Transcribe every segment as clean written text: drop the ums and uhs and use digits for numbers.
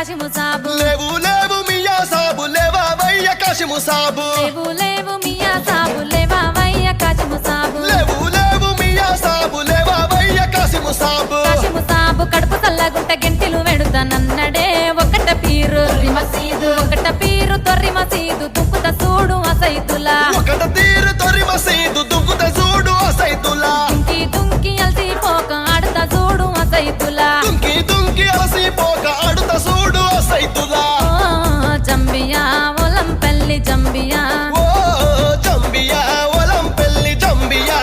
కాశిము సాబు లేవు లేవు మియా సాబు లేవవయ్య కాశిము సాబు లేవు లేవు మియా సాబు లేవవయ్య కాశిము సాబు లేవు లేవు మియా సాబు లేవవయ్య కాశిము సాబు కాశిము సాబు కడుపు చల్లగుంట గెంటిలు వెడుతానన్నడే ఒకట పీరు మసీదు ఒకట పీరు తొర్రి మసీదు దుక్కుత చూడు అసైతులా ఒకట తీరు తొరి మసీదు దుక్కుత చూడు అసైతులా దుంకి దుంకి అలసిపోక ఆడుతా చూడు అసైతులా దుంకి దుంకి అలసిపోక ఆడుత చూడు అసైతులా జంబియా ఒలంపల్లి జంబియా ఓ జంబియా ఒలంపల్లి జంబియా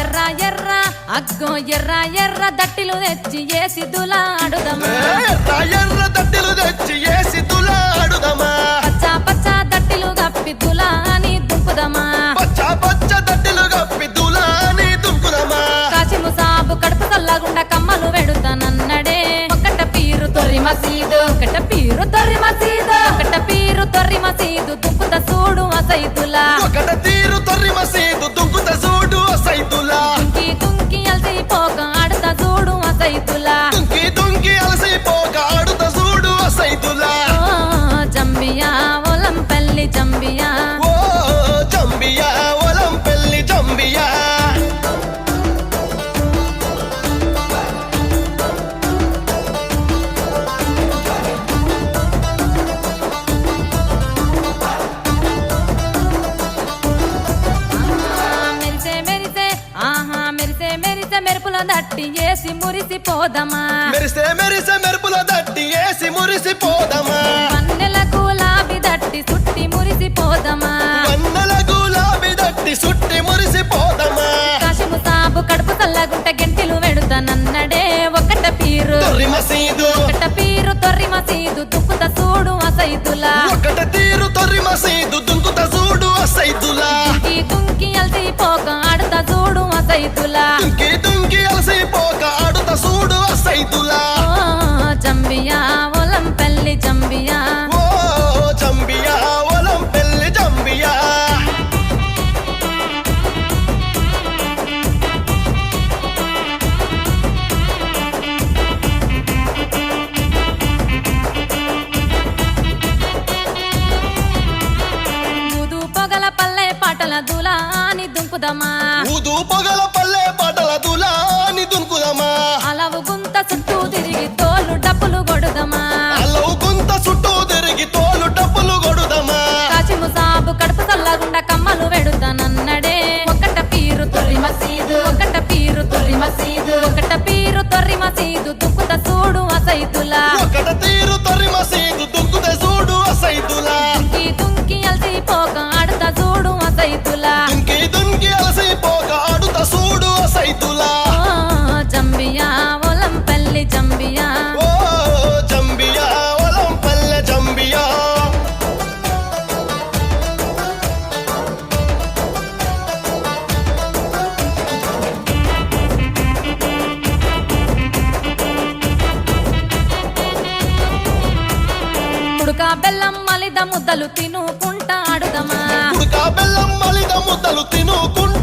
ఎర్ర ఎర్ర అగ్గో ఎర్ర ఎర్ర దట్టిలు తెచ్చి ఏసిద్దులా ఆడుదమా ఎర్ర ఎర్ర దట్టిలు తెచ్చి ఏసి తులాడుదమా పచ్చ పచ్చ దట్టిలు గప్పిద్దులా అని దుంకుదమా పచ్చ పచ్చ దట్టిలు గప్పి దులాని దుంకుదమా కాశిము సాబు కడుపు చల్లగుండ కమ్మలు వెడుతానన్నడే ఒకట పీరు తొర్రి మసీదు ఒకట పీరు తొర్రి మసీదు ఒకట పీరు తొర్రి మసీదు దుంకుత చూడు అసైతులా ఒకట తీరు తొర్రి మసీదు దుంకుత చూడు అసైతులా దుంకి దుంకి అలసిపోక ఆడుతా చూడు అసైతులా దుంకి దుంకి అలసిపోక ఆడుత చూడు అసైతులా జంబియా ఒలంపల్లి జంబియా ఓ జంబియా ఒలంపల్లి జంబియా మెరిసే మెరిసే ఆహా మెరిసే మెరిసే మెరుపుల దట్టి ఏసి మురిసిపోదమా మెరిసే మెరిసే మెరుపుల దట్టి ఏసి మురిసిపోదమా వన్నెల గులాబీ దట్టి సుట్టి మురిసిపోదమా వన్నెల గులాబీ దట్టి సుట్టి మురిసిపోదమా కాశిము సాబు కడుపు చల్లగుంట గెంటిలు వెడుతానన్నడే ఒకట పీరు తొర్రి మసీదు ఒకట పీరు తొర్రి మసీదు దుక్కుత చూడు అసైతులా ఒకట తీరు తొర్రి మసీదు దుంకుత చూడు అసైతులా దుంకి దుంకి అలసిపోక ఆడుతా చూడు అసైతులా దుంకి దుంకి అలసిపోక ఆడుత చూడు అసైతులా జంబియా ఒలంపల్లి జంబియా ఓ జంబియా ఒలంపల్లి జంబియా ఊదు పొగల పల్లె పాటల దులా అని దుంకుదమా ఊదు పొగల పల్లె పాటల దులాని దుంకుదమా అలవు గుంత చుట్టూ తిరిగి తోలు డప్పులు కొడుదమా అల్లవు గుంత చుట్టూ తిరిగి తోలు డప్పులు కొడుదమా కాశిము సాబు కడుపు చల్లగుండ కమ్మలు వెడుతానన్నడే ఒకట పీరు తొర్రి మసీదు ఒకట పీరు తొర్రి మసీదు ఒకట పీరు తొర్రి మసీదు దుక్కుత చూడు అసైతులా ఒకట తీరు తొర్రి మసీదు దుంకుత చూడు అసైతులా దుంకి దుంకి అలసిపోక ఆడుతా చూడు అసైతులా దుంకి దుంకి అలసిపోక ఆడుత చూడు అసైతులా జంబియా ఒలంపల్లి జంబియా ఓ జంబియా ఒలంపల్లె జంబియా ఉడక బెల్లం మలిద ముద్దలు తినుకుంటా ఆడుదమా ఉడక బెల్లం మలిద ముద్దలు తినుకుంట